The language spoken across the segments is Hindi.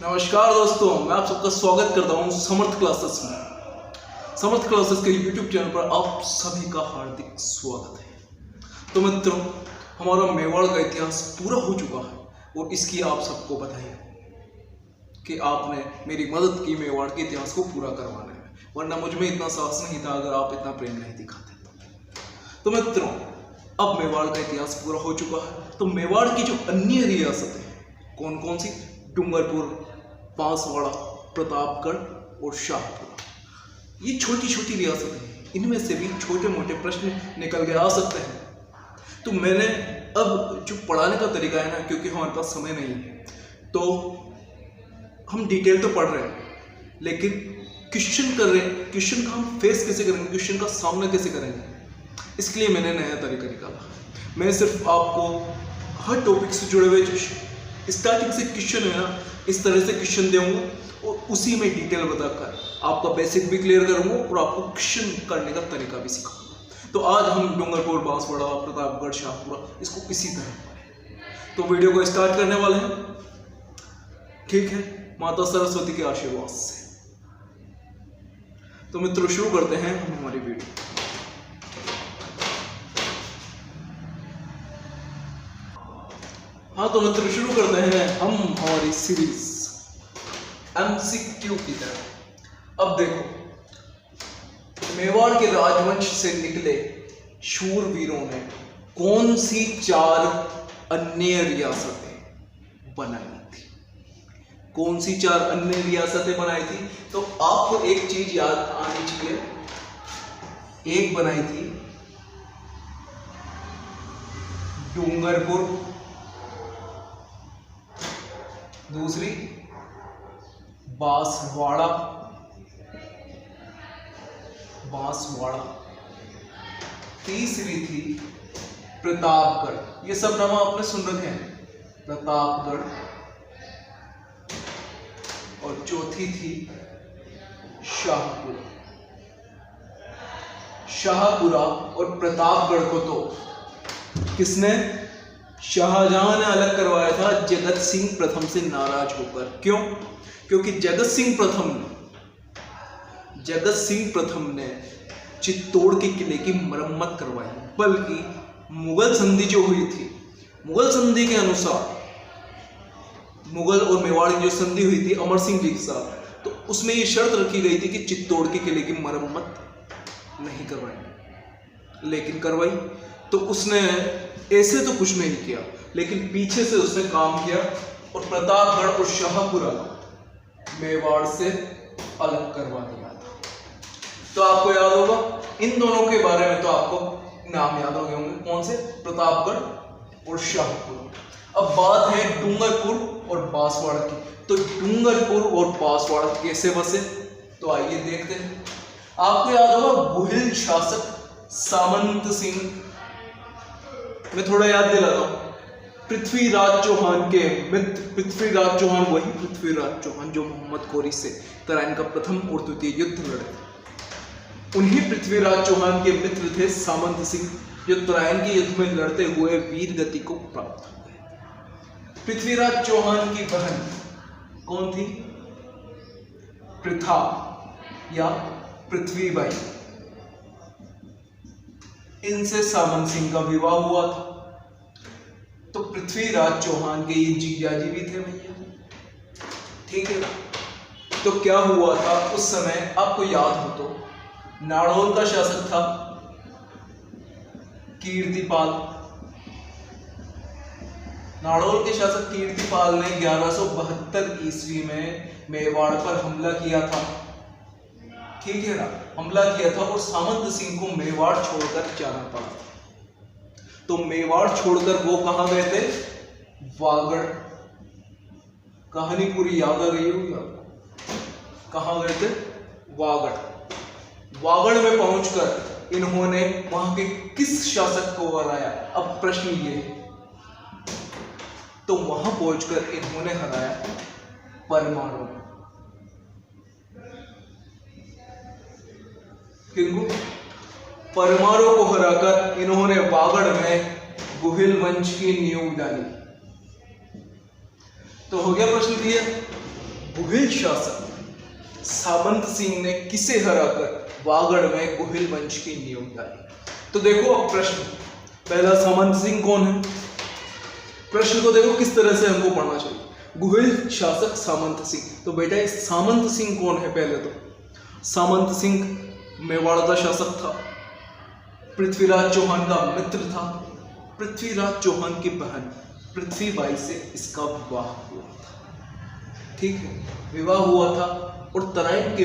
नमस्कार दोस्तों, मैं आप सबका स्वागत करता हूं समर्थ क्लासेस में। समर्थ क्लासेस के यूट्यूब चैनल पर आप सभी का हार्दिक स्वागत है। तो मित्रों, हमारा मेवाड़ का इतिहास पूरा हो चुका है और इसकी आप सबको बधाई कि आपने मेरी मदद की मेवाड़ के इतिहास को पूरा करवाने में, वरना मुझ में इतना साहस नहीं था अगर आप इतना प्रेम नहीं दिखाते। तो मित्रों, अब मेवाड़ का इतिहास पूरा हो चुका है। तो मेवाड़ की जो अन्य रियासतें कौन कौन सी, डूंगरपुर, बांसवाड़ा, प्रतापगढ़ और शाहपुरा, ये छोटी छोटी रियासतें हैं। इनमें से भी छोटे मोटे प्रश्न निकल के आ सकते हैं। तो मैंने अब जो पढ़ाने का तरीका है ना, क्योंकि हमारे पास समय नहीं है, तो हम डिटेल तो पढ़ रहे हैं लेकिन क्वेश्चन कर रहे हैं। क्वेश्चन का हम फेस कैसे करेंगे, क्वेश्चन का सामना कैसे करेंगे, इसके लिए मैंने नया तरीका निकाला। मैं सिर्फ आपको हर टॉपिक से जुड़े हुए स्टार्टिंग से क्वेश्चन है ना, इस तरह से क्वेश्चन दूंगा और उसी में डिटेल बताकर आपका बेसिक भी क्लियर करूंगा और आपको क्वेश्चन करने का तरीका भी सिखाऊंगा। तो आज हम डूंगरपुर, बांसवाड़ा, प्रतापगढ़, शाहपुरा इसको इसी तरह पढ़ें। तो वीडियो को स्टार्ट करने वाले हैं, ठीक है, माता सरस्वती के आशीर्वाद से। तो मित्रों, शुरू करते हैं हम हमारी वीडियो। हाँ, तो मित्रों शुरू करते हैं हम हमारी सीरीज MCQ की तरह। अब देखो, मेवाड़ के राजवंश से निकले शूरवीरों ने कौन सी 4 अन्य रियासतें बनाई थी? कौन सी 4 अन्य रियासतें बनाई थी? तो आपको एक चीज याद आनी चाहिए। एक बनाई थी डूंगरपुर, दूसरी बांसवाड़ा, तीसरी थी प्रतापगढ़। ये सब नाम आपने सुन रखे हैं, प्रतापगढ़। और चौथी थी शाहपुरा। शाहपुरा और प्रतापगढ़ को तो किसने, शाहजहां ने अलग करवाया था जगत सिंह प्रथम से नाराज होकर। क्यों? क्योंकि जगत सिंह प्रथम ने चित्तौड़ के किले की मरम्मत करवाई, बल्कि मुगल संधि जो हुई थी, मुगल संधि के अनुसार मुगल और मेवाड़ की जो संधि हुई थी अमर सिंह जी के साथ, तो उसमें ये शर्त रखी गई थी कि चित्तौड़ के किले की मरम्मत नहीं करवाएंगे, लेकिन करवाई। तो उसने ऐसे तो कुछ नहीं किया, लेकिन पीछे से उसने काम किया और प्रतापगढ़ और शाहपुरा मेवाड़ से अलग करवा दिया था। तो आपको याद होगा इन दोनों के बारे में, तो आपको नाम याद हो गए होंगे, कौन से, प्रतापगढ़ और शाहपुरा। अब बात है डूंगरपुर और बांसवाड़ा की। तो डूंगरपुर और बांसवाड़ा कैसे बसे, तो आइए देखते हैं। आपको याद होगा गुहिल शासक सामंत सिंह, मैं थोड़ा याद दिलाता हूं, पृथ्वीराज चौहान के मित्र, पृथ्वीराज चौहान वही पृथ्वीराज चौहान जो मोहम्मद घोरी से तराइन का प्रथम और द्वितीय युद्ध लड़े थे। उन्हीं पृथ्वीराज चौहान के मित्र थे सामंत सिंह, जो तराइन के युद्ध में लड़ते हुए वीर गति को प्राप्त हुए। पृथ्वीराज चौहान की बहन कौन थी? पृथा या पृथ्वीबाई। इनसे सामंत सिंह का विवाह हुआ था। तो पृथ्वीराज चौहान के ये जीजाजी भी थे भैया, ठीक है ना। तो क्या हुआ था उस समय, आपको याद हो तो, नाड़ौल का शासक था कीर्तिपाल। नाड़ौल के शासक कीर्तिपाल ने 1172 ईस्वी में मेवाड़ पर हमला किया था, ठीक है ना, हमला किया था और सामंत सिंह को मेवाड़ छोड़कर जाना पड़ा। तो मेवाड़ छोड़कर वो कहां गए थे? वागड़। कहानी पूरी याद आ रही होगी आपको, कहां गए थे? वागड़। वागड़ में पहुंचकर इन्होंने वहां के किस शासक को हराया? अब प्रश्न ये है, तो वहां पहुंचकर इन्होंने हराया परमाणु। किनको? परमाणु को हराकर इन्होंने वागड़ में गुहिल वंश की नींव डाली। तो हो गया प्रश्न क्लियर। गुहिल शासक सामंत सिंह ने किसे हराकर वागड़ में गुहिल वंश की नींव डाली? तो देखो अब प्रश्न, पहला सामंत सिंह कौन है, प्रश्न को देखो किस तरह से हमको पढ़ना चाहिए। गुहिल शासक सामंत सिंह, तो बेटा ये सामंत सिंह कौन है? पहले तो सामंत सिंह मेवाड़ का शासक था, पृथ्वीराज चौहान का मित्र था, पृथ्वीराज चौहान की बहन पृथ्वीबाई से इसका विवाह हुआ था। ठीक है, विवाह हुआ था और तराइन के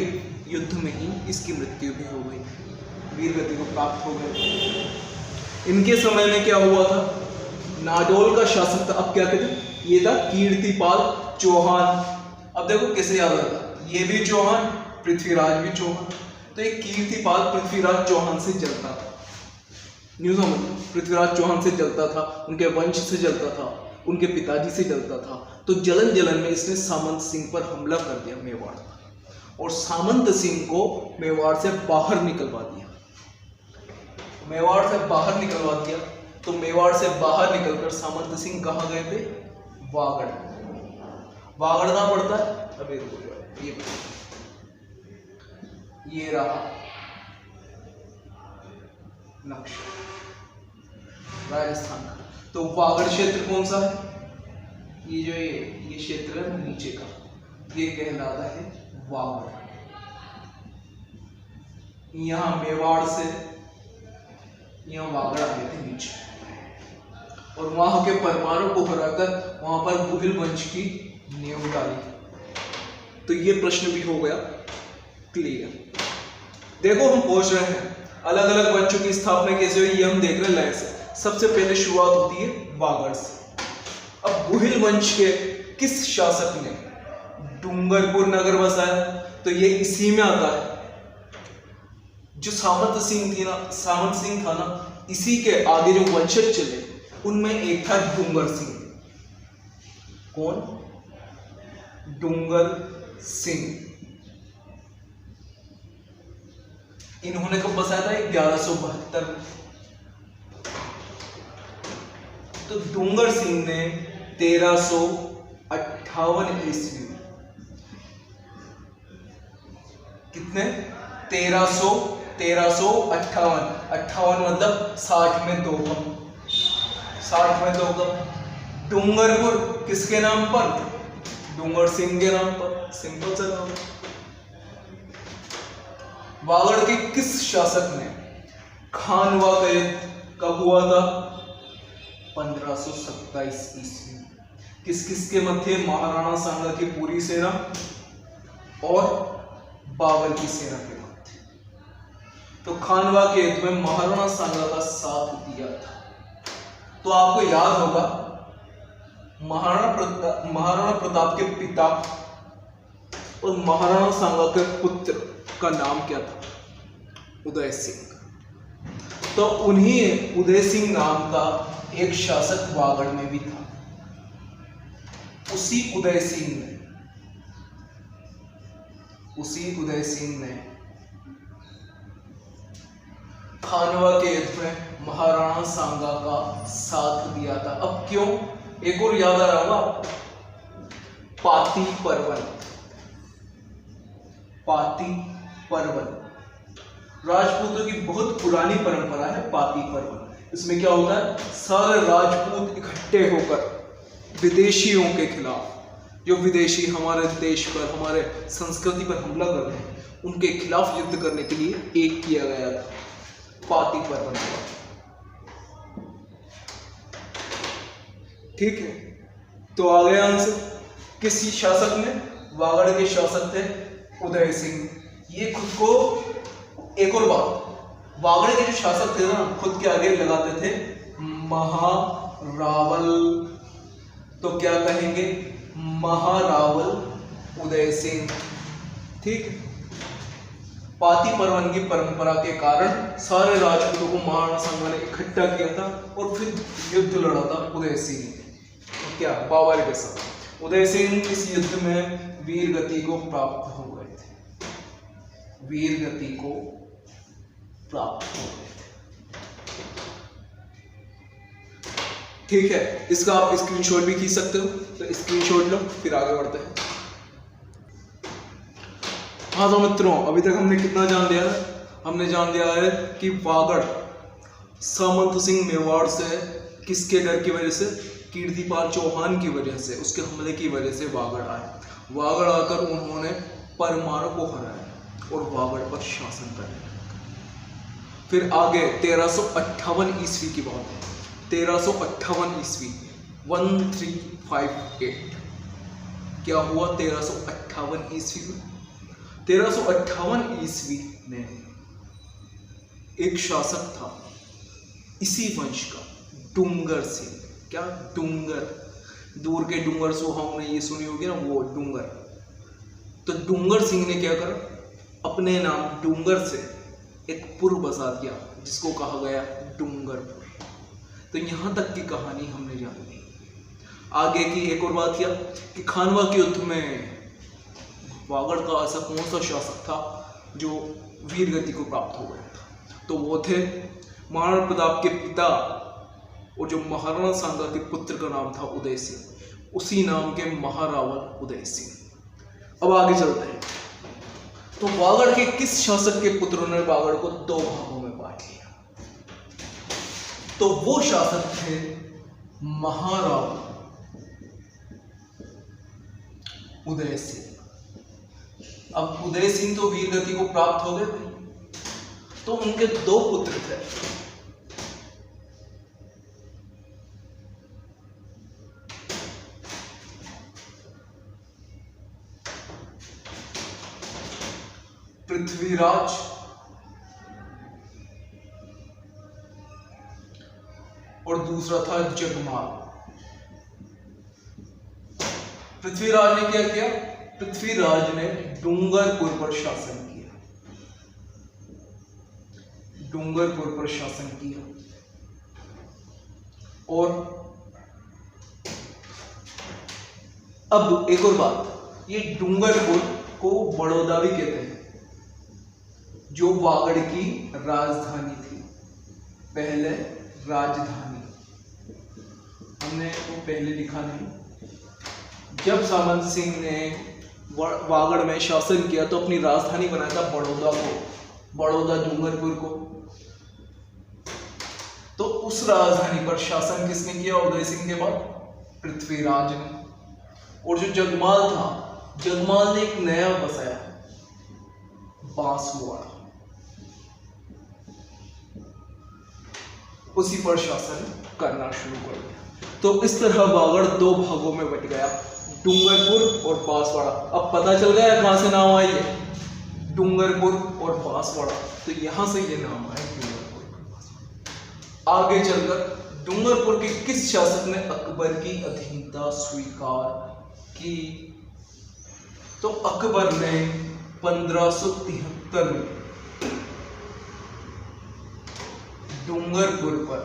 युद्ध में ही इसकी मृत्यु भी हो गई, वीर गति को प्राप्त हो गए। इनके समय में क्या हुआ था, नाडोल का शासक था, अब क्या कहते हैं, ये था कीर्तिपाल चौहान। अब देखो कैसे याद आता, ये भी चौहान, पृथ्वीराज भी चौहान, तो ये कीर्तिपाल पृथ्वीराज चौहान से जलता था। न्यूज़ समझ, पृथ्वीराज चौहान से जलता था, उनके वंश से जलता था, उनके पिताजी से जलता था। तो जलन जलन में इसने सामंत सिंह पर हमला कर दिया मेवाड़ पर, और सामंत सिंह को मेवाड़ से बाहर निकलवा दिया। मेवाड़ से बाहर निकलवा दिया तो मेवाड़ से बाहर निकलकर सामंत सिंह कहाँ गए थे? वागड़। वागड़ कहाँ पड़ता है? अबे ये रहा नक्शा राजस्थान का। तो वागड़ क्षेत्र कौन सा है? ये जो ये क्षेत्र है नीचे का, ये कहलाता है वागड़। यहाँ मेवाड़ से यहाँ वागड़ आ गए थे नीचे, और वहां के परमाणु को हराकर वहां पर गुहिल वंश की नींव डाली। तो ये प्रश्न भी हो गया क्लियर। देखो हम पूछ रहे हैं अलग अलग वंशों की स्थापना कैसे हुई, ये हम देख रहे हैं लाइन से। सबसे पहले शुरुआत होती है वागड़ से। अब गुहिल वंश के किस शासक ने डूंगरपुर नगर बसाया? तो ये इसी में आता है, जो सामंत सिंह था ना, इसी के आगे जो वंशज चले उनमें एक था डूंगर सिंह। कौन? डूंगर सिंह। इन्होंने कब बसाया था? 1172 में। तो डूंगर सिंह ने 1358 ईस्वी में, कितने? 1358 मतलब 60 में 2 कम, 60 में 2 कम। डूंगरपुर किसके नाम पर? डूंगर सिंह के नाम पर, सिंपल सा नाम। वागड़ के किस शासक ने खानवा का युद्ध कब हुआ था? 1527 ईस्वी में। किस किस के मध्य? महाराणा सांगा की पूरी सेना और बाबर की सेना के मध्य। तो खानवा के युद्ध में महाराणा सांगा का साथ दिया था। तो आपको याद होगा महाराणा प्रताप के पिता और महाराणा सांगा के पुत्र का नाम क्या था? उदय सिंह। तो उन्हीं उदय सिंह नाम का एक शासक वागड़ में भी था। उसी उदय सिंह ने खानवा के युद्ध में महाराणा सांगा का साथ दिया था। अब क्यों? एक और याद आ रहा होगा, पाती पर्वन राजपूतों की बहुत पुरानी परंपरा है। पाती पर्वन, इसमें क्या होता है? सारे राजपूत इकट्ठे होकर विदेशियों के खिलाफ, जो विदेशी हमारे देश पर, हमारे संस्कृति पर हमला कर रहे हैं, उनके खिलाफ युद्ध करने के लिए एक किया गया था। पाती पर्वन। ठीक है, तो आ गया आंसर। किसी शासक ने? वागड़ के शासक थे उदय सिंह। ये खुद को, एक और बात, वागड़ के जो शासक थे ना, खुद के आगे लगाते थे महारावल। तो क्या कहेंगे? महारावल उदय सिंह। ठीक। पाती पर्वन की परंपरा के कारण सारे राजपूतों को महाराणा सांगा ने इकट्ठा किया था और फिर युद्ध लड़ा था उदय सिंह ने। तो क्या? बाबर के साथ। उदय सिंह इस युद्ध में वीर गति को प्राप्त हो गए थे। वीर गति को प्राप्त हो गए थे। ठीक है, इसका आप स्क्रीनशॉट भी खींच सकते हो, तो स्क्रीनशॉट लो, फिर आगे बढ़ते हैं। हाँ तो मित्रों, अभी तक हमने कितना जान लिया है? हमने जान लिया है कि वागड़ सामंत सिंह मेवाड़ से किसके डर की वजह से, कीर्तिपाल चौहान की वजह से, उसके हमले की वजह से वागड़ आए। वागड़ आकर उन्होंने परमार को हराया और वागड़ पर शासन करने लगा। फिर आगे 1358 ईस्वी की बात है। 1358 ईस्वी 1358 क्या हुआ 1358 ईस्वी में? 1358 ईस्वी में एक शासक था इसी वंश का, डूंगर सिंह। क्या? डूंगर, दूर के डूंगर सुहावने ये सुनी होगी ना, वो डूंगर। तो डूंगर सिंह ने क्या करा, अपने नाम डूंगर से एक पुर बसा दिया जिसको कहा गया डूंगरपुर। तो यहां तक की कहानी हमने जान ली। आगे की एक और बात किया कि खानवा के युद्ध में वागड़ का ऐसा कौन सा शासक था जो वीर गति को प्राप्त हो गया था? तो वो थे महाराणा प्रताप के पिता और जो महाराणा सांगा के पुत्र का नाम था उदय सिंह, उसी नाम के महारावल उदय सिंह। अब आगे चलते हैं। तो वागड़ के किस शासक के पुत्रों ने वागड़ को 2 भागों में बांट लिया? तो वो शासक थे महारावल उदय सिंह। अब उदय सिंह तो वीर गति को प्राप्त हो गए थे, तो उनके 2 पुत्र थे। पृथ्वीराज और दूसरा था जगमाल। पृथ्वीराज ने क्या किया? पृथ्वीराज ने डूंगरपुर पर शासन किया। डूंगरपुर पर शासन किया और अब एक और बात, ये डूंगरपुर को बड़ौदा भी कहते हैं, जो वागड़ की राजधानी थी, पहले राजधानी। हमने वो पहले लिखा नहीं। जब सामंत सिंह ने वागड़ में शासन किया तो अपनी राजधानी बनाया था बड़ौदा को, बड़ौदा डूंगरपुर को। तो उस राजधानी पर शासन किसने किया उदय सिंह के बाद? पृथ्वीराज ने। और जो जगमाल था, जगमाल ने एक नया बसाया बांसवाड़ा, उसी पर शासन करना शुरू कर दिया। तो इस तरह वागड़ 2 भागों में बट गया, डूंगरपुर और बांसवाड़ा। अब पता चल गया कहां से नाम आई है, डूंगरपुर और बांसवाड़ा। तो यहां से ये नाम आया डूंगरपुर और बांसवाड़ा। आगे चलकर डूंगरपुर के किस शासक ने अकबर की अधीनता स्वीकार की? तो अकबर ने 1573 में डूंगरपुर पर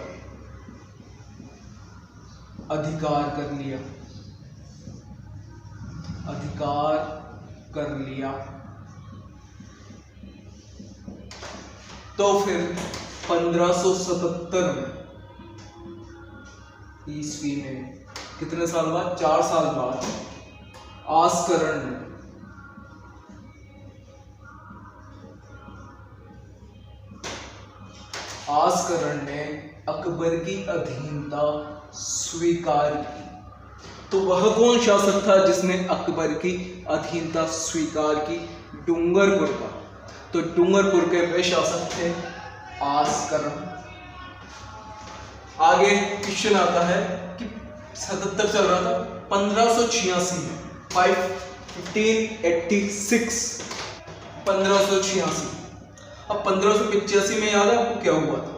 अधिकार कर लिया, अधिकार कर लिया। तो फिर 1577 में ईस्वी में, कितने साल बाद? 4 साल बाद, आस्करण ने अकबर की अधीनता स्वीकार की। तो वह कौन शासक था जिसने अकबर की अधीनता स्वीकार की? डूंगरपुर का। तो डूंगरपुर के वे शासक थे आस्करण। आगे क्वेश्चन आता है कि 77 चल रहा था, 1586 में 1586 अब 1585 में याद है आपको क्या हुआ था?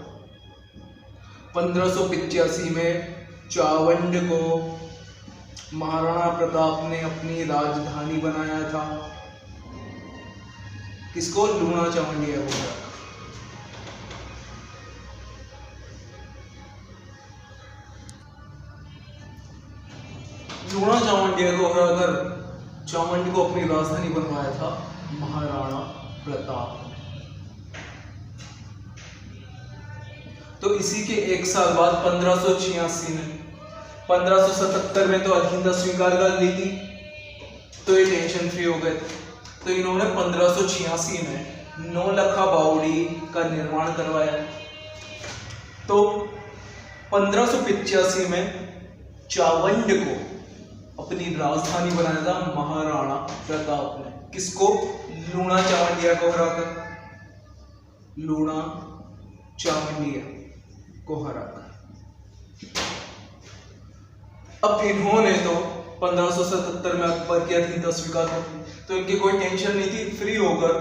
1585 में चावंड को महाराणा प्रताप ने अपनी राजधानी बनाया था। किसको? लूणा चावंडिया को। लूणा चावंडिया को हराकर चावंड को अपनी राजधानी बनवाया था महाराणा प्रताप। तो इसी के 1 साल बाद 1586 में, 1577 में तो अधीनता स्वीकार कर ली थी, तो ये टेंशन फ्री हो गए। तो इन्होंने 1586 में नौलखा बावड़ी का निर्माण करवाया। तो 1585 में चावंड को अपनी राजधानी बनाया था महाराणा प्रताप ने। किसको? लूणा चावंडिया को हराकर, लूणा चावंडिया को हराकर। अब इन्होंने तो 1577 में अकबर की अधीनता स्वीकार कर ली, तो इनकी कोई टेंशन नहीं थी, फ्री होकर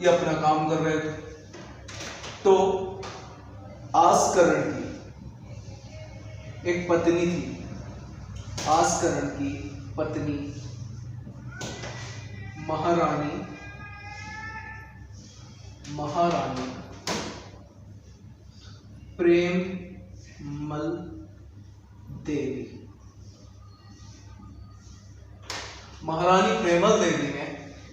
ये अपना काम कर रहे थे। तो आसकरण की एक पत्नी थी, आसकरण की पत्नी महारानी प्रेममल देवी। महारानी प्रेमल देवी ने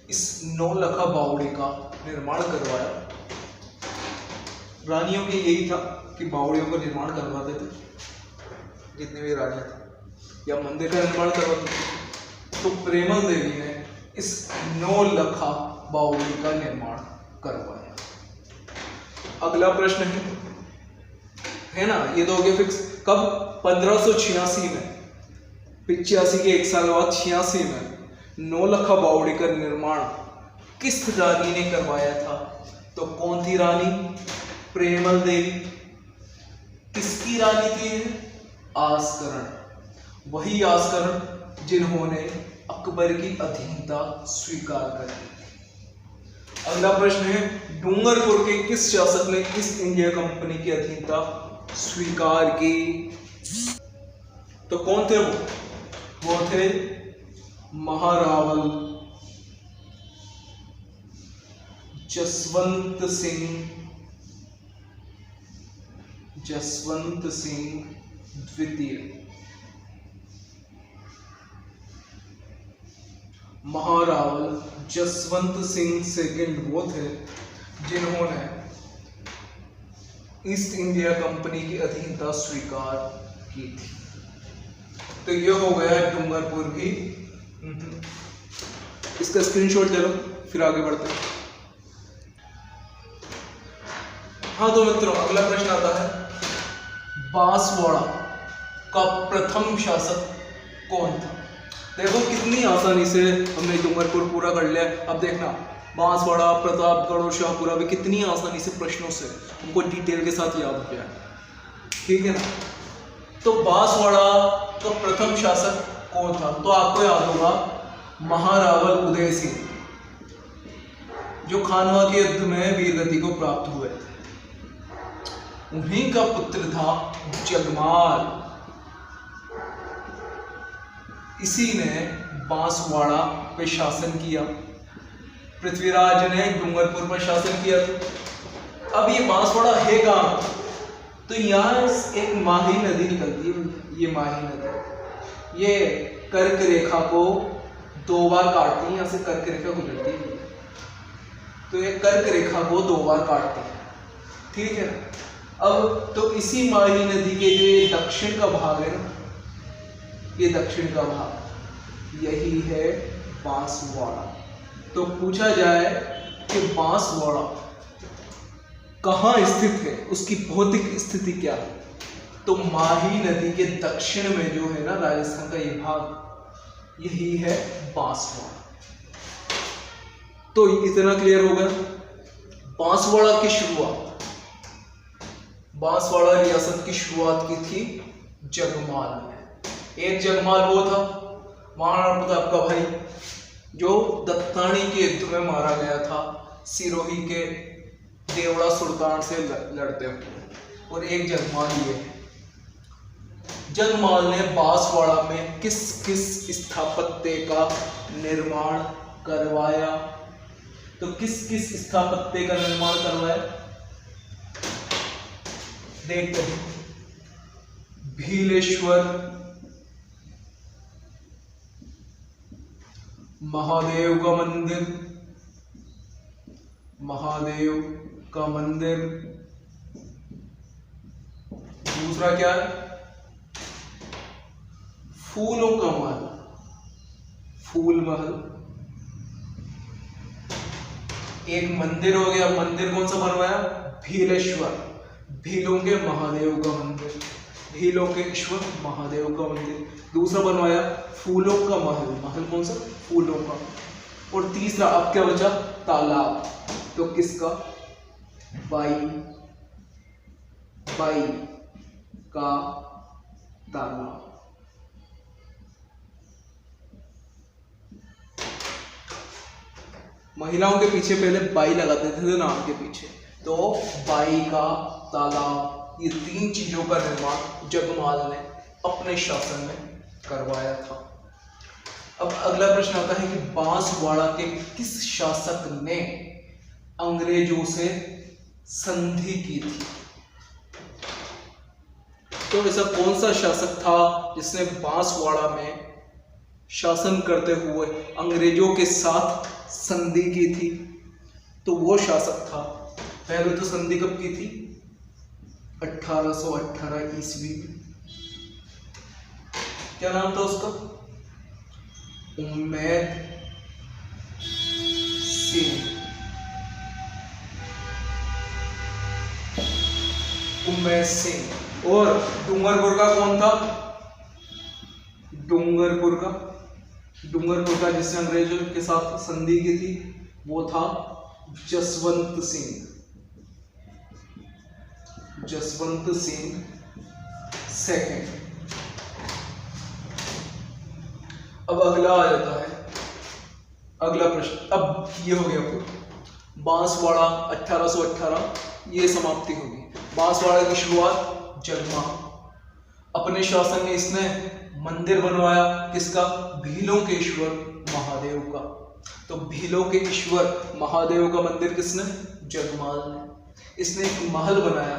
इस नौलखा बावड़ी का निर्माण करवाया। रानियों के यही था कि बावड़ियों का निर्माण करवाते थे, जितनी भी रानियां थी, या मंदिर का निर्माण करवाते थे। तो प्रेमल देवी ने इस नौलखा बावड़ी का निर्माण करवाया। अगला प्रश्न है ना, ये तो हो गया फिक्स। कब? 1586 में, 85 के एक साल बाद 86 में नौलखा बावड़ी का निर्माण किस रानी ने करवाया था? तो कौन थी रानी? प्रेमल देवी। किसकी रानी थी? आसकरण। वही आसकरण जिन्होंने अकबर की अधीनता स्वीकार कर ली। अगला प्रश्न है, डूंगरपुर के किस शासक ने ईस्ट इंडिया कंपनी की अधीनता स्वीकार की? तो कौन थे वो थे महारावल जसवंत सिंह द्वितीय। महारावल जसवंत सिंह सेकंड वो थे जिन्होंने ईस्ट इंडिया कंपनी की अधीनता स्वीकार की थी। तो ये हो गया डूंगरपुर भी। इसका स्क्रीनशॉट ले लो, फिर आगे बढ़ते हैं। हाँ तो मित्रों, अगला प्रश्न आता है, बांसवाड़ा का प्रथम शासक कौन था? देखो कितनी आसानी से हमने डूंगरपुर पूरा कर लिया। अब देखना, बांसवाड़ा, प्रतापगढ़ और शाहपुरा भी कितनी आसानी से प्रश्नों से हमको डिटेल के साथ याद हो गया, ठीक है ना। तो बांसवाड़ा का प्रथम शासक कौन था? तो आपको याद होगा महारावल उदय सिंह, जो खानवा के युद्ध में वीरगति को प्राप्त हुए थे। उन्हीं का पुत्र था जगमाल। इसी ने बांसवाड़ा पे शासन किया। पृथ्वीराज ने डूंगरपुर पर शासन किया था। अब ये बांसवाड़ा है कहाँ? तो यहाँ एक माही नदी निकलती है। ये माही नदी ये कर्क रेखा को 2 बार काटती है। यहाँ से कर्क रेखा गुजरती है, तो ये कर्क रेखा को 2 बार काटती है, ठीक है। अब तो इसी माही नदी के जो ये दक्षिण का भाग है ना, ये दक्षिण का भाग, यही है बांसवाड़ा। तो पूछा जाए कि बांसवाड़ा कहाँ स्थित है, उसकी भौतिक स्थिति क्या है? तो माही नदी के दक्षिण में जो है ना राजस्थान का ये भाग, यही है बांसवाड़ा। तो इतना क्लियर हो गया। बांसवाड़ा की शुरुआत, बांसवाड़ा रियासत की शुरुआत की थी जगमाल ने। एक जगमाल वो था महाराणा प्रताप का भाई, जो दत्तानी के युद्ध में मारा गया था सिरोही के देवड़ा सुल्तान से लड़ते हुए। और एक जगमाल ये है। जगमाल ने बांसवाड़ा में किस किस स्थापत्य का निर्माण करवाया? तो किस किस स्थापत्य का निर्माण करवाया देखते हैं। भीलेश्वर महादेव का मंदिर, महादेव का मंदिर। दूसरा क्या है? फूलों का महल, फूल महल। एक मंदिर हो गया, मंदिर कौन सा बनवाया? भीलेश्वर, भीलों के महादेव का मंदिर, भीलों के ईश्वर महादेव का मंदिर। दूसरा बनवाया फूलों का महल, महल कौन सा? फूलों का। और तीसरा अब क्या बचा? तालाब। तो किसका? बाई, बाई का तालाब। महिलाओं के पीछे पहले बाई लगाते थे नाम के पीछे, तो बाई का तालाब, ये तीन चीजों का निर्माण जगमाल ने अपने शासन में करवाया था। अब अगला प्रश्न आता है कि बांसवाड़ा के किस शासक ने अंग्रेजों से संधि की थी? तो ऐसा कौन सा शासक था जिसने बांसवाड़ा में शासन करते हुए अंग्रेजों के साथ संधि की थी? तो वो शासक था, पहले तो संधि कब की थी? 1818 ईस्वी में। क्या नाम था उसका? उम्मेद सिंह। उम्मेद सिंह। और डूंगरपुर का कौन था? डूंगरपुर का जिसने अंग्रेजों के साथ संधि की थी वो था जसवंत सिंह। जसवंत सिंह सेकंड। अब अगला आ जाता है, अगला प्रश्न। अब ये हो गया पूरा बांसवाड़ा 1818, ये समाप्ति होगी। बांसवाड़ा की शुरुआत जगमा, अपने शासन में इसने मंदिर बनवाया, किसका? भीलों के ईश्वर महादेव का। तो भीलों के ईश्वर महादेव का मंदिर किसने? जगमाल ने। इसने एक महल बनाया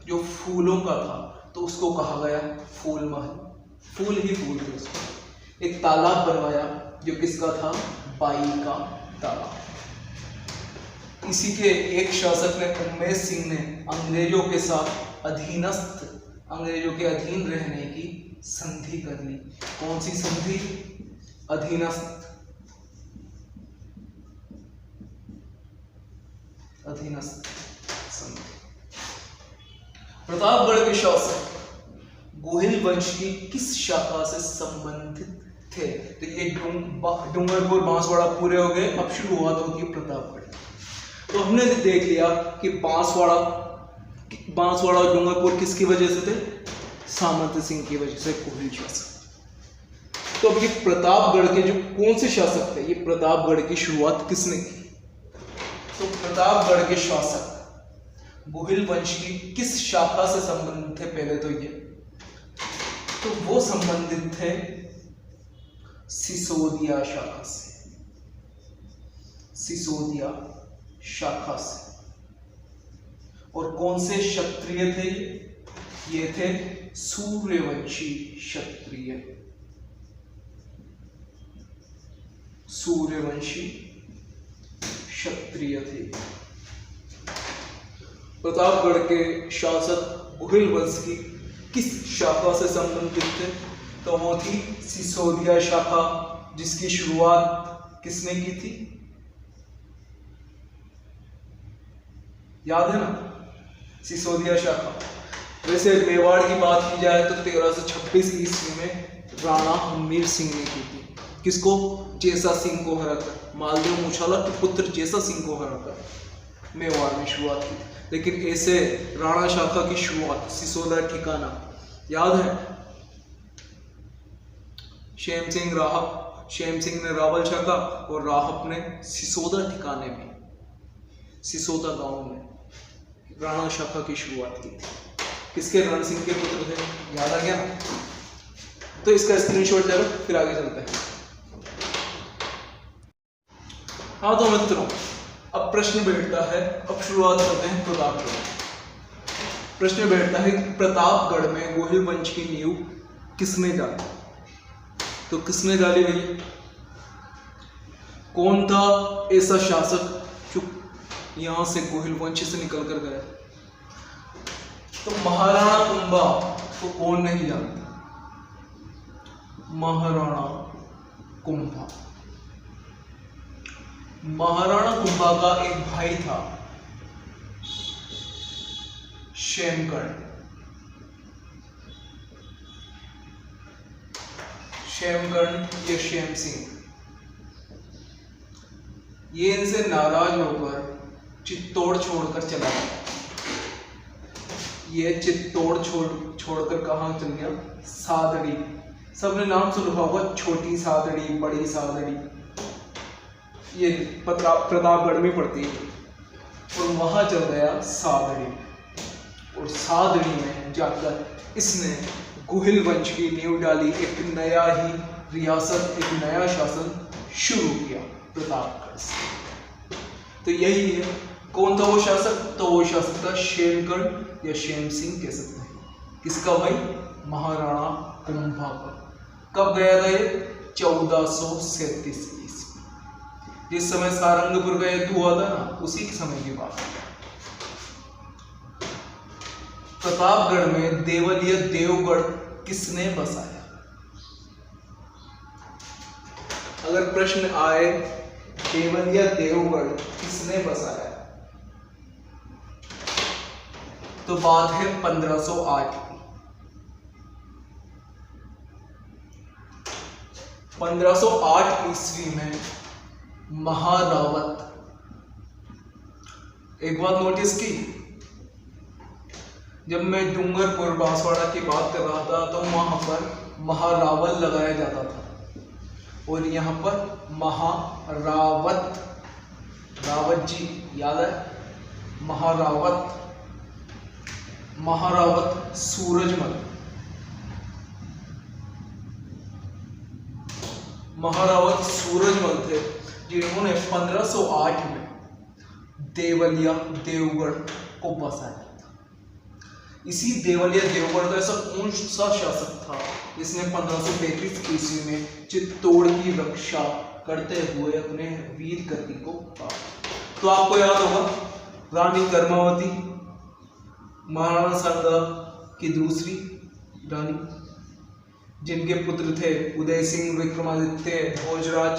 जो फूलों का था, तो उसको कहा गया फूल महल, फूल ही फूल थे उसमें। एक तालाब बनवाया जो किसका था? बाई का तालाब। इसी के एक शासक ने, उम्मेद सिंह ने, अंग्रेजों के साथ अधीनस्थ, अंग्रेजों के अधीन रहने की संधि कर ली। कौन सी संधि? अधीनस्थ, अधीनस्थ संधि। प्रतापगढ़ के शासक गोहिल वंश की किस शाखा से संबंधित थे? तो ये डूंगरपुर बांसवाड़ा पूरे हो गए। अब शुरुआत होती है प्रतापगढ़। तो हमने देख लिया कि बांसवाड़ा और डूंगरपुर किसकी वजह से थे? सामंत सिंह की वजह से, गोहिल शासक। तो अब ये प्रतापगढ़ के जो कौन से शासक थे, ये प्रतापगढ़ की शुरुआत किसने की? तो प्रतापगढ़ के शासक गोहिल वंश की किस शाखा से संबंधित थे? पहले तो ये, तो वो संबंधित थे सिसोदिया शाखा से, सिसोदिया शाखा से। और कौन से क्षत्रिय थे ये? थे सूर्यवंशी क्षत्रिय, सूर्यवंशी क्षत्रिय थे। प्रतापगढ़ के शासक गोहिल वंश की किस शाखा से संबंधित थे? तो वो थी सिसोदिया शाखा, जिसकी शुरुआत किसने की थी? याद है ना? सिसोदिया शाखा। वैसे मेवाड़ की बात की जाए तो 1326 ईस्वी में राणा हमीर सिंह ने की थी। किसको? जेसा सिंह को हराकर, मालदेव मुछाला के पुत्र जेसा सिंह को हराकर मेवाड़ में शुरुआत की थी। लेकिन ऐसे राणा शाखा की शुरुआत सिसोदिया ठिकाना याद है? शेम सिंह ने रावल शाखा और राहप ने सिसोदा ठिकाने में, सिसोदा गांव में राणा शाखा की शुरुआत की थी। किसके? रण सिंह के पुत्र थे। याद आ गया? तो इसका स्क्रीनशॉट ले लो, फिर आगे चलते हैं। हाँ तो मित्रों, अब प्रश्न बैठता है, अब शुरुआत करते हैं प्रतापगढ़। प्रश्न बैठता है कि प्रतापगढ़ में गोहिल वंश की नींव किसने डाली? तो किसने डाली भाई? कौन था ऐसा शासक जो यहां से गोहिल वंश से निकल कर गया? तो महाराणा कुंभा को कौन नहीं जानता? महाराणा कुंभा। महाराणा कुंभा का एक भाई था क्षेमकर्ण। क्षेमकर्ण या क्षेम सिंह, ये इनसे नाराज होकर चित्तौड़ छोड़कर चला गया। ये चित्तौड़ छोड़कर कहाँ चल गया? सादड़ी। सबने नाम सुन रखा होगा, छोटी सादड़ी, बड़ी सादड़ी, ये प्रतापगढ़ में पड़ती है। और वहां चल गया सादड़ी, और सादड़ी में जाकर इसने गुहिल वंश की नींव डाली। एक नया ही रियासत, एक नया शासन शुरू किया प्रतापगढ़ से। तो यही है। कौन था वो शासक? तो वो शासक था क्षेमकर्ण या क्षेम सिंह कह सकते हैं। किसका भाई? महाराणा कुंभा का। कब गया था ये? 1437 ईस्वी, जिस समय सारंगपुर का युद्ध हुआ था ना, उसी के समय की बात है। प्रतापगढ़ में देवलिया देवगढ़ किसने बसाया? अगर प्रश्न आए देवलिया देवगढ़ किसने बसाया, तो बात है 1508 की। 1508 ईस्वी में महारावत, एक बात नोटिस की, जब मैं डूंगरपुर बांसवाड़ा की बात कर रहा था तो वहां पर महारावल लगाया जाता था, और यहाँ पर महारावत, रावत जी याद है? महारावत, महारावत सूरजमल, महारावत सूरजमल थे जिन्होंने 1508 में देवलिया देवगढ़ को बसाया था। इसी देवलिया देवगढ़ का ऐसा कौन सा शासक था जिसने 1533 ईस्वी में चित्तौड़ की रक्षा करते हुए अपने वीर गति को पाया? तो आपको याद होगा रानी कर्मावती, महाराणा सांगा की दूसरी रानी, जिनके पुत्र थे उदय सिंह, विक्रमादित्य, भोजराज।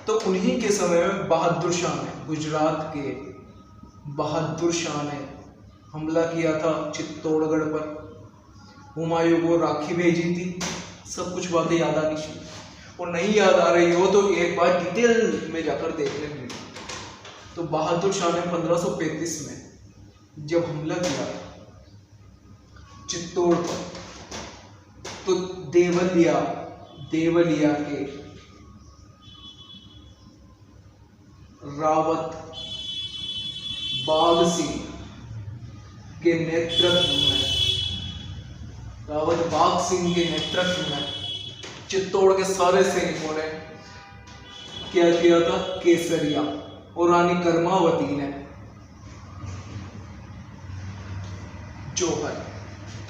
तो उन्हीं के समय में बहादुर शाह ने, गुजरात के बहादुर शाह ने हमला किया था चित्तौड़गढ़ पर। हुमायूं को राखी भेजी थी। सब कुछ बातें याद आनी चाहिए, और नहीं याद आ रही हो तो एक बार डिटेल में जाकर देख लेंगे। तो बहादुर शाह ने 1535 में जब हमला किया चित्तौड़ पर, तो देवलिया के रावत बाघ सिंह के नेतृत्व में, रावत बाघ सिंह के नेतृत्व में चित्तौड़ के सारे सैनिकों ने क्या किया था? केसरिया, और रानी कर्मावती ने जौहर।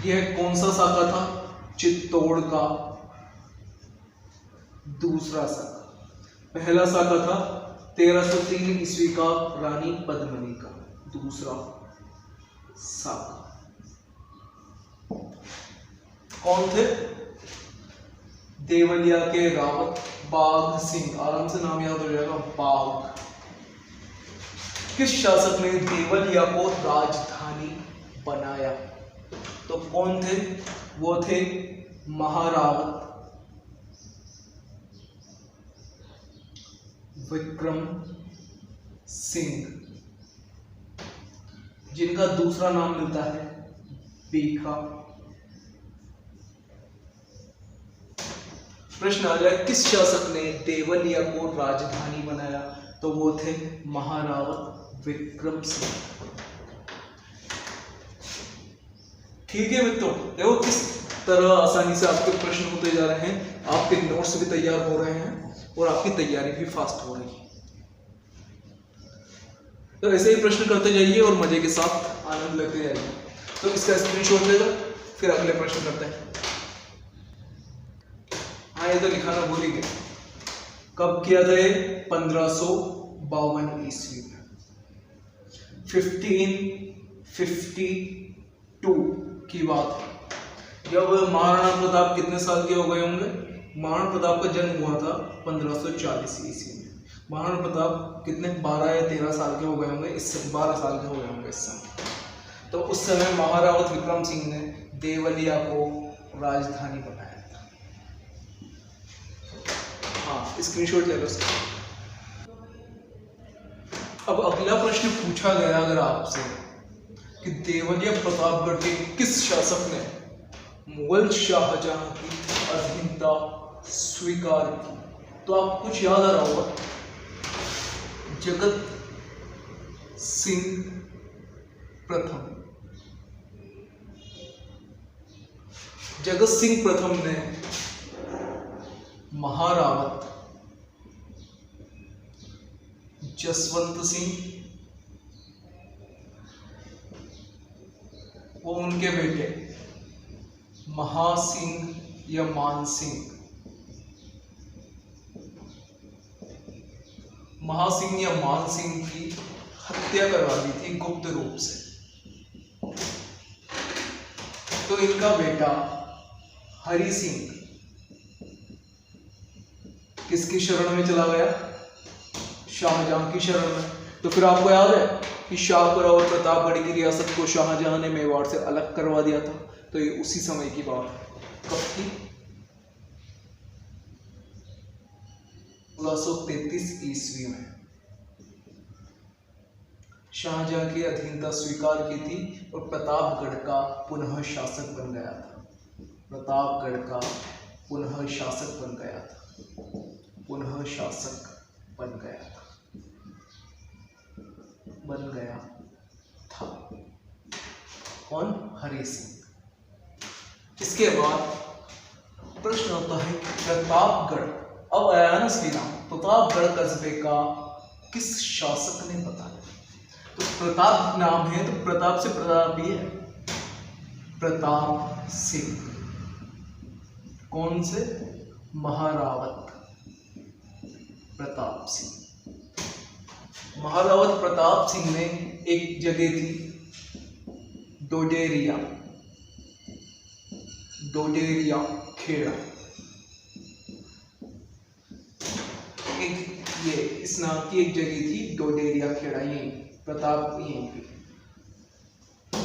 यह कौन सा साका था? चित्तौड़ का दूसरा साका। पहला साका था 1303 ईस्वी का रानी पद्मिनी का, दूसरा साका। कौन थे? देवलिया के रावत बाघ सिंह, आराम से नाम याद हो जाएगा, बाघ। किस शासक ने देवलिया को राजधानी बनाया? तो कौन थे? वो थे महारावत विक्रम सिंह, जिनका दूसरा नाम मिलता है बीखा। प्रश्न आ जाए किस शासक ने देवलिया को राजधानी बनाया? तो वो थे महारावत विक्रम सिंह। ठीक है मित्रों, देखो किस तरह आसानी से आपके प्रश्न होते जा रहे हैं, आपके नोट्स भी तैयार हो रहे हैं और आपकी तैयारी भी फास्ट हो रही है। तो ऐसे ही प्रश्न करते जाइए और मजे के साथ आनंद लेते जाइए। तो इसका स्क्रीनशॉट ले लो, फिर अगले प्रश्न करते हैं। हाँ, ये तो लिखाना भूल ही गए। कब किया था ये? 1552 ईस्वी में। 1552 की बात है, जब महाराणा प्रताप कितने साल के हो गए होंगे? महाराणा प्रताप का जन्म हुआ था 1540 ईस्वी में, महाराणा प्रताप कितने 12 या 13 साल के हो गए होंगे, इस 12 साल के हो गए होंगे इस समय। तो उस समय महारावत विक्रम सिंह ने देवलिया को राजधानी बनाया था। हाँ, स्क्रीनशॉट ले लो इसका। अब अगला प्रश्न पूछा गया अगर आपसे कि देवलिया प्रतापगढ़ के किस शासक ने मुगल शाहजहां की अधीनता स्वीकार की, तो आप कुछ याद आ रहा होगा, जगत सिंह प्रथम। जगत सिंह प्रथम ने महारावत जसवंत सिंह वो उनके बेटे महासिंह या मानसिंह, महासिंह या मानसिंह की हत्या करवा दी थी गुप्त रूप से। तो इनका बेटा हरि सिंह किसकी शरण में चला गया, शाहजहां की शरण में। तो फिर आपको याद है कि शाहपुरा और प्रतापगढ़ की रियासत को शाहजहां ने मेवाड़ से अलग करवा दिया था। तो ये उसी समय की बात है, कब की, 1633 ईस्वी में शाहजहां की अधीनता स्वीकार की थी और प्रतापगढ़ का पुनः शासक बन गया था। प्रतापगढ़ का पुनः शासक बन गया था, पुनः शासक बन गया था, बन गया था। कौन, हरि सिंह। इसके बाद प्रश्न होता है प्रतापगढ़, अब आया ना असली नाम, प्रतापगढ़ कस्बे का किस शासक ने बताया। तो प्रताप नाम है तो प्रताप से प्रताप ही है, प्रताप सिंह। कौन से, महारावत प्रताप सिंह। महारावत प्रताप सिंह ने एक जगह थी डोडेरिया, डोडेरिया खेड़ा, एक ये इस नाम की एक जगह थी डोडेरिया खेड़ा, यही प्रताप यहीं पे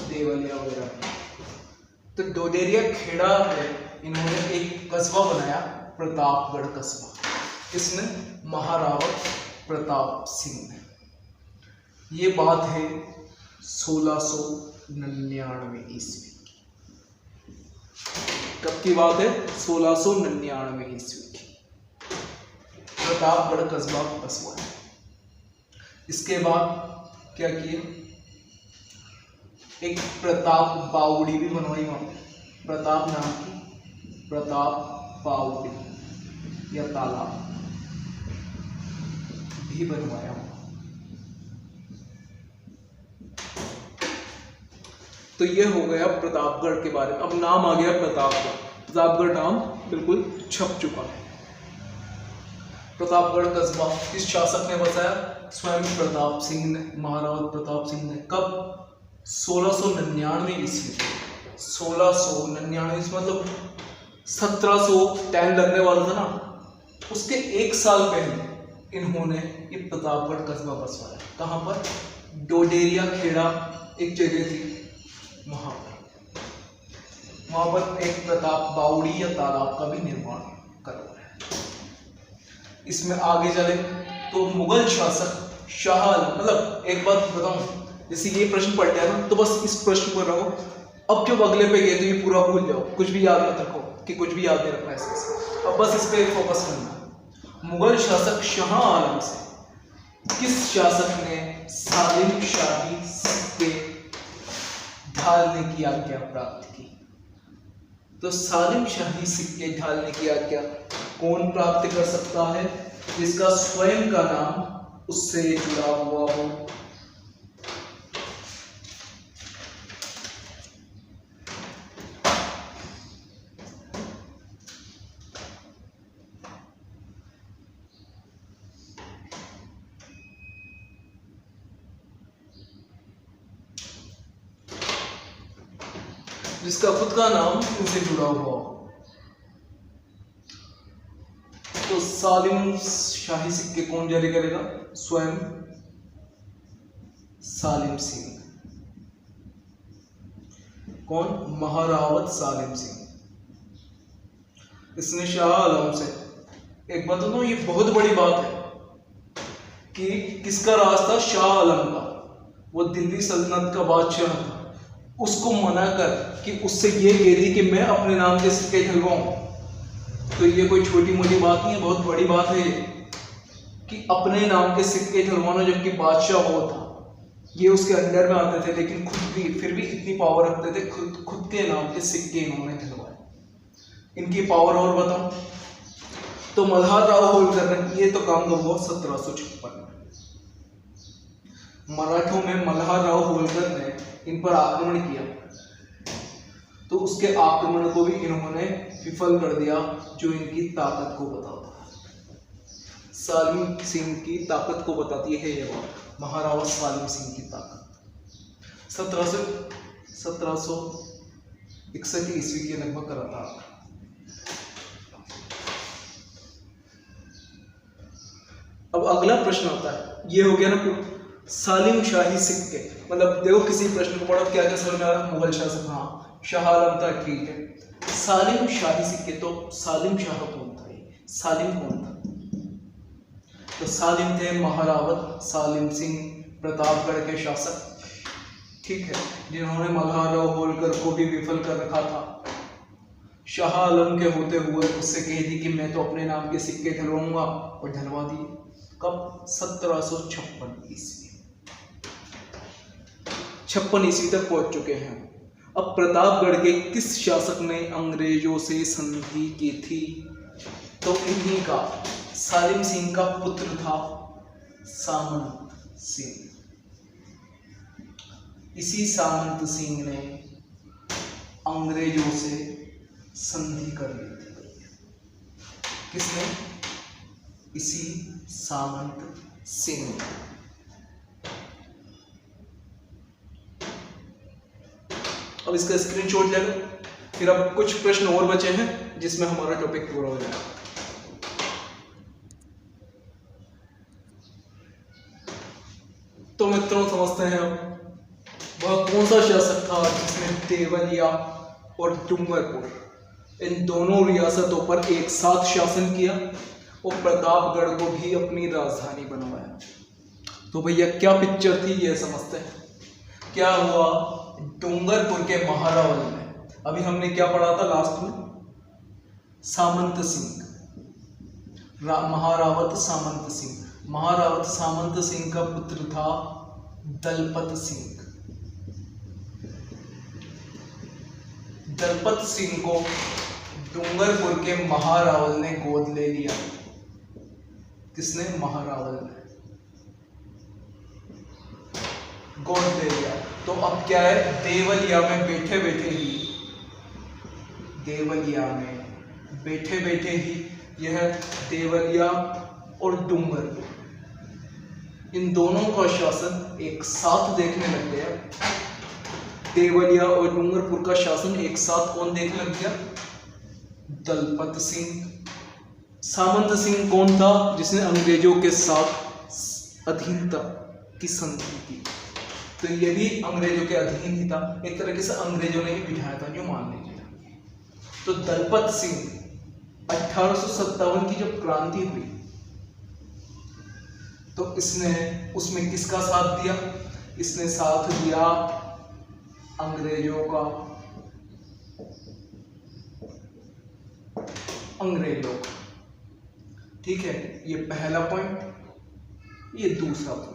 देवलिया वगैरह। तो डोडेरिया खेड़ा पे इन्होंने एक कस्बा बनाया, प्रतापगढ़ कस्बा। किसने, महारावत प्रताप सिंह ने। ये बात है 1699 ईस्वी की। कब की बात है, 1699 ईस्वी की। प्रतापगढ़ कस्बा बसवा है। इसके बाद क्या किए, एक प्रताप बावड़ी भी बनवाई वहां, प्रताप नाम की प्रताप बावड़ी या तालाब भी बनवाया वहां। तो ये हो गया प्रतापगढ़ के बारे में। अब नाम आ गया प्रतापगढ़, प्रतापगढ़ नाम बिल्कुल छप चुका है। प्रतापगढ़ कस्बा किस शासक ने बसाया, स्वयं प्रताप सिंह ने, महारावत प्रताप सिंह ने। कब, 1699 ईस्वी। 1699 मतलब 1710 लगने वाला था ना, उसके एक साल पहले इन्होंने ये प्रतापगढ़ कस्बा बसवाया। कहाँ पर, डोडेरिया खेड़ा एक जगह थी, वहां पर एक प्रताप बावड़ी या तालाब का भी निर्माण करवाया। इसमें आगे चले तो मुगल शासक शाह, मतलब एक बात बताऊं, जैसे ये प्रश्न पढ़ लिया ना तो बस इस प्रश्न पर रहो। अब जब अगले पे गए तो ये पूरा भूल जाओ, कुछ भी याद मत रखो कि कुछ भी याद नहीं रखना है इसमें। अब बस इस पे फोकस करना। मुगल शासक शाह आलम से किस शासक ने सालिम शाही सिक्के ढालने की आज्ञा प्राप्त की। तो सालिम शाही सिक्के ढालने की आज्ञा कौन प्राप्त कर सकता है, जिसका स्वयं का नाम उससे जुड़ा हुआ हो। जिसका खुद का नाम इनसे जुड़ा हुआ हो। तो सालिम शाही सिक्के कौन जारी करेगा? स्वयं सालिम सिंह। कौन? महारावत सालिम सिंह। इसने शाह आलम से, एक बात तो ये बहुत बड़ी बात है कि किसका राज था? शाह आलम का। वो दिल्ली सल्तनत का बादशाह था, उसको मना कर कि उससे ये कह दी कि मैं अपने नाम के सिक्के ढलवाऊं। तो ये कोई छोटी मोटी बात नहीं है, बहुत बड़ी बात है कि अपने नाम के सिक्के ढलवाना, जबकि बादशाह वो था, ये उसके अंडर में आते थे, लेकिन फिर भी इतनी पावर रखते थे, खुद के नाम के सिक्के इन्होंने ढलवाए। इनकी पावर और बताओ। तो मल्हार राव होलकर ने ये तो काम हुआ 1756 में। मराठों में मल्हार राव होलकर ने इन पर आक्रमण किया, तो उसके आक्रमण को भी इन्होंने विफल कर दिया, जो इनकी ताकत को बताता है। सालिम सिंह की ताकत को बताती है ये बात, महारावत सालिम सिंह की ताकत। 1761 ईस्वी के लगभग करा था। अब अगला प्रश्न आता है, ये हो गया ना सालिम शाही सिक्के, मतलब देखो किसी प्रश्न को पढ़ो क्या क्या समझ में आ रहा? मुगल शासक, हाँ, शाह आलम था, ठीक है। सालिम शाही सिक्के, तो सालिम शाह कौन था? सालिम कौन था? तो सालिम थे महारावत सालिम सिंह, प्रतापगढ़ के शासक, ठीक है, जिन्होंने मल्हार राव होलकर को भी विफल कर रखा था। शाह आलम के होते हुए उससे कह दी कि मैं तो अपने नाम के सिक्के ढलवाऊंगा, और ढलवा दिए। कब? 1756 ईस्वी। 56 ईस्वी तक पहुंच चुके हैं। अब प्रतापगढ़ के किस शासक ने अंग्रेजों से संधि की थी? तो इन्हीं का, सालिम सिंह का पुत्र था सामंत सिंह। इसी सामंत सिंह ने अंग्रेजों से संधि कर ली थी। किसने? इसी सामंत सिंह ने। अब इसका स्क्रीनशॉट ले लो, फिर अब कुछ प्रश्न और बचे हैं जिसमें हमारा टॉपिक पूरा हो जाएगा। तो मित्रों समझते हैं अब वह कौन सा शासक था जिसने देवलिया और डूंगरपुर इन दोनों रियासतों पर एक साथ शासन किया और प्रतापगढ़ को भी अपनी राजधानी बनवाया। तो भैया क्या पिक्चर थी ये समझते हैं। क्या हुआ? डूंगरपुर के महारावल में, अभी हमने क्या पढ़ा था लास्ट में? सामंत सिंह, महारावत सामंत सिंह। महारावत सामंत सिंह का पुत्र था दलपत सिंह। दलपत सिंह को डूंगरपुर के महारावल ने गोद ले लिया। किसने? महारावल ने गोद ले लिया। तो अब क्या है? देवलिया में बैठे बैठे ही, देवलिया में बैठे बैठे ही यह देवलिया और डूंगरपुर, इन दोनों का शासन एक साथ देखने लग गया। देवलिया और डूंगरपुर का शासन एक साथ कौन देखने लग गया? दलपत सिंह। सामंत सिंह कौन था? जिसने अंग्रेजों के साथ अधीनता की संधि की। तो ये भी अंग्रेजों के अधीन ही था, एक तरीके से अंग्रेजों ने ही बिठाया था, जो मान लीजिए। तो दलपत सिंह 1857 की जब क्रांति हुई तो इसने उसमें किसका साथ दिया? इसने साथ दिया अंग्रेजों का, अंग्रेजों का, ठीक है। ये पहला पॉइंट, ये दूसरा पॉइंट।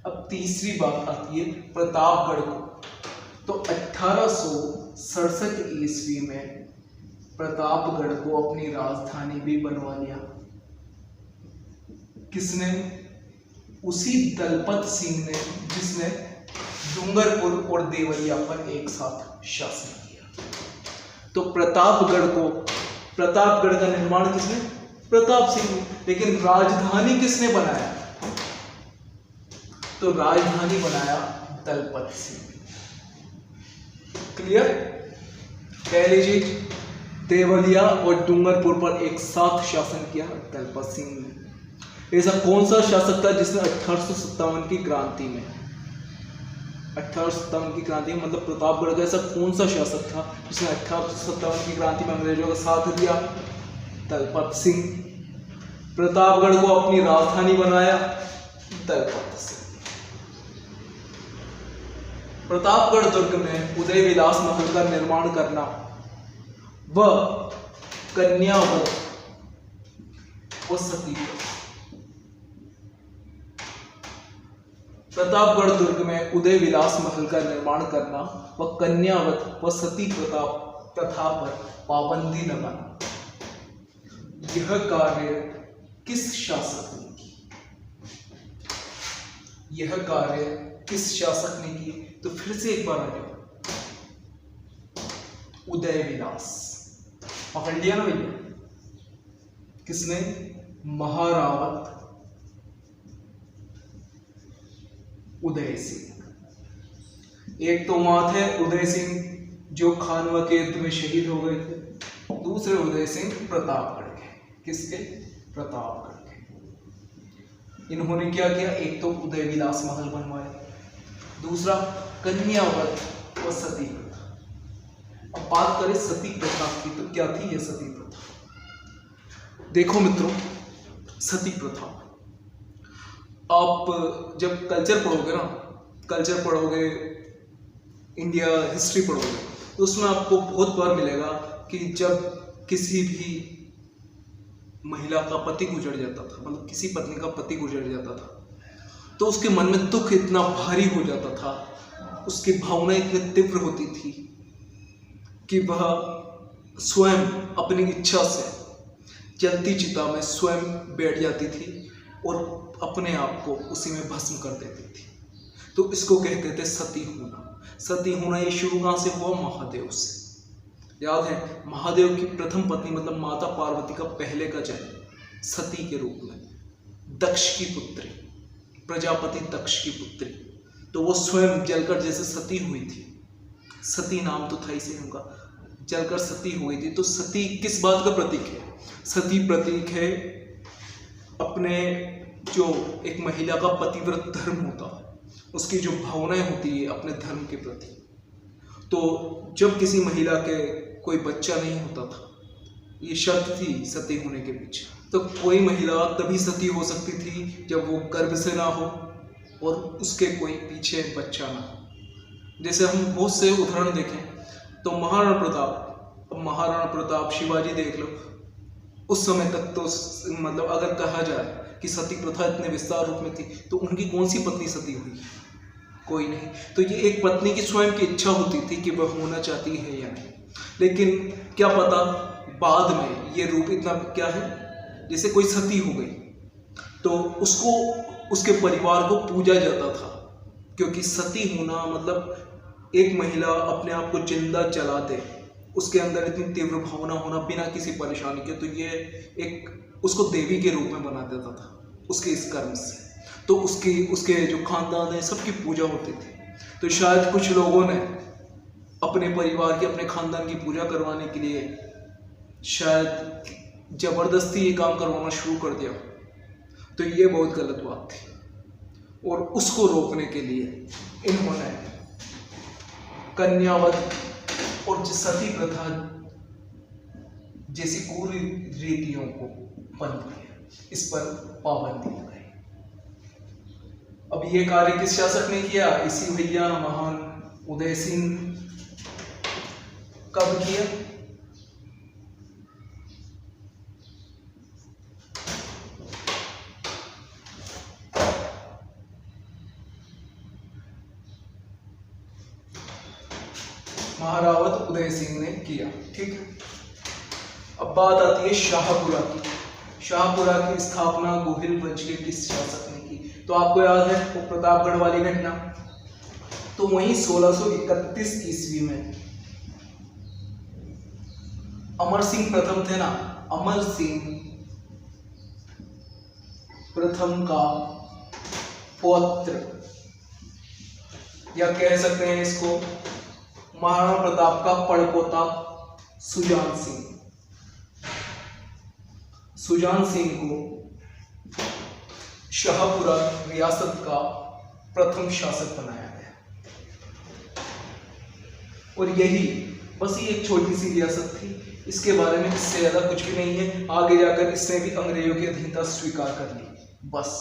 अब तीसरी बात आती है प्रतापगढ़ को। तो 1867 ईस्वी में प्रतापगढ़ को अपनी राजधानी भी बनवा लिया। किसने? उसी दलपत सिंह ने, जिसने डूंगरपुर और देवलिया पर एक साथ शासन किया। तो प्रतापगढ़ का निर्माण किसने? प्रताप सिंह ने। लेकिन राजधानी किसने बनाया? तो राजधानी बनाया दलपत सिंह। क्लियर? कह लीजिए देवलिया और डूंगरपुर पर एक साथ शासन किया दलपत सिंह ने। ऐसा कौन सा शासक था जिसने 1857 की क्रांति में 1857 की क्रांति में मतलब प्रतापगढ़ का ऐसा कौन सा शासक था जिसने 1857 की क्रांति में अंग्रेजों का साथ दिया? दलपत सिंह। प्रतापगढ़ को अपनी राजधानी बनाया दलपत सिंह। प्रतापगढ़ दुर्ग में उदय विलास महल का निर्माण करना व कन्यावत व सती प्रतापगढ़ दुर्ग में उदय विलास महल का निर्माण करना व कन्यावत व सती प्रथा पर पाबंदी लगाना, यह कार्य किस शासक ने की? यह कार्य किस शासक ने की? तो फिर से एक बार आ जाओ, उदय विलास पकड़ लिया ना भैया। किसने? महारावत उदय सिंह। एक तो वहां थे उदय सिंह जो खानवा के युद्ध में शहीद हो गए थे, दूसरे उदय सिंह प्रतापगढ़ के। किसके? प्रतापगढ़ के। इन्होंने क्या किया? एक तो उदय विलास महल बनवाया, दूसरा कन्यावत व सती प्रथा। अब बात करें सती प्रथा की, तो क्या थी यह सती प्रथा? देखो मित्रों, सती प्रथा आप जब कल्चर पढ़ोगे ना, कल्चर पढ़ोगे, इंडिया हिस्ट्री पढ़ोगे, तो उसमें आपको बहुत बार मिलेगा कि जब किसी भी महिला का पति गुजर जाता था, मतलब किसी पत्नी का पति गुजर जाता था, तो उसके मन में दुख इतना भारी हो जाता था, उसकी भावनाएं इतनी तीव्र होती थी कि वह स्वयं अपनी इच्छा से जलती चिता में स्वयं बैठ जाती थी और अपने आप को उसी में भस्म कर देती थी। तो इसको कहते थे सती होना। सती होना ये शुरू कहाँ से हुआ? महादेव से। याद है, महादेव की प्रथम पत्नी मतलब माता पार्वती का पहले का जन्म सती के रूप में, दक्ष की पुत्री, प्रजापति दक्ष की पुत्री, तो वो स्वयं जलकर जैसे सती हुई थी। सती नाम तो था इसे उनका, जलकर सती हुई थी। तो सती किस बात का प्रतीक है? सती प्रतीक है अपने जो एक महिला का पतिव्रत धर्म होता है, उसकी जो भावनाएं होती है अपने धर्म के प्रति। तो जब किसी महिला के कोई बच्चा नहीं होता था, ये शर्त थी सती होने के पीछे, तो कोई महिला तभी सती हो सकती थी जब वो गर्भ से ना हो और उसके कोई पीछे बच्चा ना हो। जैसे हम बहुत से उदाहरण देखें तो महाराणा प्रताप, शिवाजी देख लो, उस समय तक तो मतलब अगर कहा जाए कि सती प्रथा इतने विस्तार रूप में थी, तो उनकी कौन सी पत्नी सती हुई? कोई नहीं। तो ये एक पत्नी की स्वयं की इच्छा होती थी कि वह होना चाहती है या नहीं। लेकिन क्या पता बाद में ये रूप इतना क्या है, जैसे कोई सती हो गई तो उसको उसके परिवार को पूजा जाता था, क्योंकि सती होना मतलब एक महिला अपने आप को जिंदा जला दे, उसके अंदर इतनी तीव्र भावना होना बिना किसी परेशानी के, तो ये एक उसको देवी के रूप में बना देता था उसके इस कर्म से। तो उसके जो खानदान है सबकी पूजा होती थी। तो शायद कुछ लोगों ने अपने परिवार की, अपने खानदान की पूजा करवाने के लिए शायद जबरदस्ती ये काम करवाना शुरू कर दिया, तो ये बहुत गलत बात थी। और उसको रोकने के लिए इन्होंने कन्यावत और सती प्रथा जैसी कुरीतियों को बंद किया, इस पर पाबंदी लगाई। अब ये कार्य किस शासक ने किया? इसी भैया महान उदय सिंह। कब किया? महारावत उदय सिंह ने किया। ठीक है, अब बात आती है शाहपुरा की। शाहपुरा की स्थापना गोहिल वंश के किस शासक ने की? तो आपको याद है वो प्रतापगढ़ वाली घटना, तो वहीं 1631 ईस्वी में अमर सिंह प्रथम थे ना, अमर सिंह प्रथम का पौत्र, या कह सकते हैं इसको महाराणा प्रताप का पड़पोता सुजान सिंह, सुजान सिंह को शाहपुरा रियासत का प्रथम शासक बनाया गया। और यही बस ये एक छोटी सी रियासत थी, इसके बारे में इससे ज्यादा कुछ भी नहीं है। आगे जाकर इसने भी अंग्रेजों की अधीनता स्वीकार कर ली, बस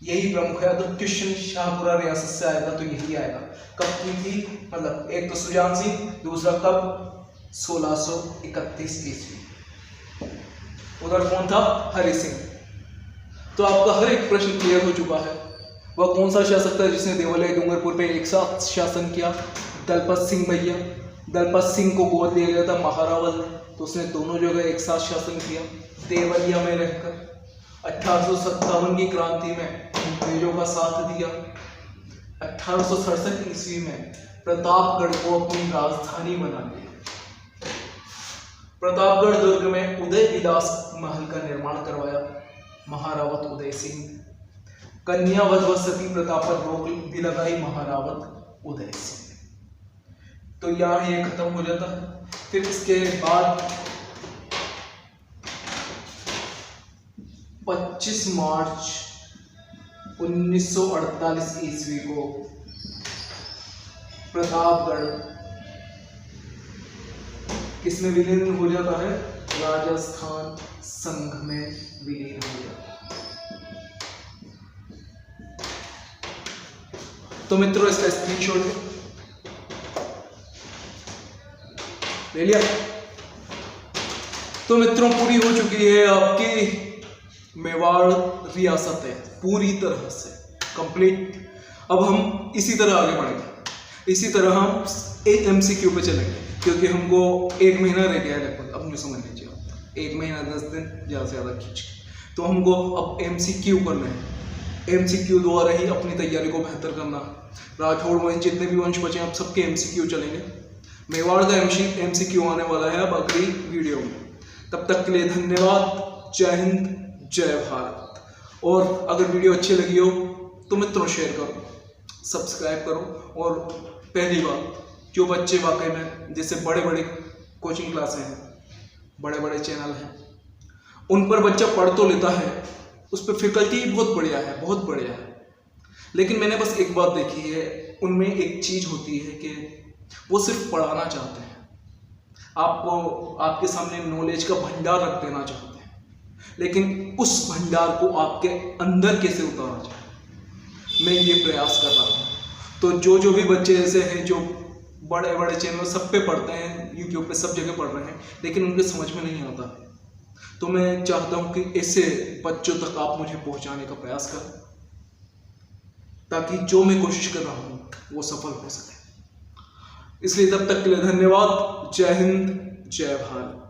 यही प्रमुख है। तो क्वेश्चन शाहपुरा रियासत से आएगा तो यही आएगा। कब की थी, मतलब एक तो सुजान सिंह, दूसरा कब, 1631 ईस्वी। उधर कौन था, हरि सिंह। तो आपका हर एक प्रश्न क्लियर हो चुका है। वह कौन सा शासक था जिसने देवालय डूंगरपुर पे एक साथ शासन किया, दलपत सिंह भैया। दलपत सिंह को गोद लिया गया था महारावल ने, तो उसने दोनों जगह एक साथ शासन किया देवलिया में रहकर। 1857 की क्रांति में अंग्रेजों का साथ दिया। 1867 ईस्वी में प्रतापगढ़ को अपनी राजधानी बना लिया। प्रतापगढ़ दुर्ग में उदय विलास महल का निर्माण करवाया महारावत उदय सिंह। कन्यावध व सती प्रथा पर रोक भी लगाई महारावत उदय सिंह। तो यहाँ ये खत्म हो जाता है। फिर इसके बाद 25 मार्च 1948 ईस्वी को प्रतापगढ़ किसमें विलीन हो जाता है, राजस्थान संघ में विलीन हो जाता है। तो मित्रों इसका स्क्रीनशॉट ले लिया। तो मित्रों पूरी हो चुकी है आपकी मेवाड़ रियासत है पूरी तरह से कंप्लीट। अब हम इसी तरह आगे बढ़ेंगे, इसी तरह हम MCQ पे चलेंगे, क्योंकि हमको 1 महीना रह गया है लगभग। अब जो समझ लीजिए 1 महीना 10 दिन ज़्यादा से ज़्यादा खींच के, तो हमको अब MCQ करना है। MCQ द्वारा ही अपनी तैयारी को बेहतर करना। राठौड़ वंश जितने भी वंश बचे हैं अब सबके MCQ चलेंगे। मेवाड़ का MCQ आने वाला है अब अगली वीडियो में। तब तक के लिए धन्यवाद। जय हिंद, जय भारत। और अगर वीडियो अच्छी लगी हो तो मित्रों शेयर करो, सब्सक्राइब करो। और पहली बात, जो बच्चे वाकई में जैसे बड़े बड़े कोचिंग क्लासें हैं, बड़े बड़े चैनल हैं, उन पर बच्चा पढ़ तो लेता है, उस पर फैकल्टी बहुत बढ़िया है, बहुत बढ़िया है। लेकिन मैंने बस एक बात देखी है, उनमें एक चीज़ होती है कि वो सिर्फ पढ़ाना चाहते हैं, आपको आपके सामने नॉलेज का भंडार रख देना चाहते हैं, लेकिन उस भंडार को आपके अंदर कैसे उतारा जाए, मैं ये प्रयास कर रहा हूँ। तो जो भी बच्चे ऐसे हैं जो बड़े बड़े चैनल सब पे पढ़ते हैं, यूट्यूब पे सब जगह पढ़ रहे हैं, लेकिन उनके समझ में नहीं आता, तो मैं चाहता हूँ कि ऐसे बच्चों तक आप मुझे पहुँचाने का प्रयास करें, ताकि जो मैं कोशिश कर रहा हूँ वो सफल हो सके। इसलिए तब तक के लिए धन्यवाद। जय हिंद, जय भारत।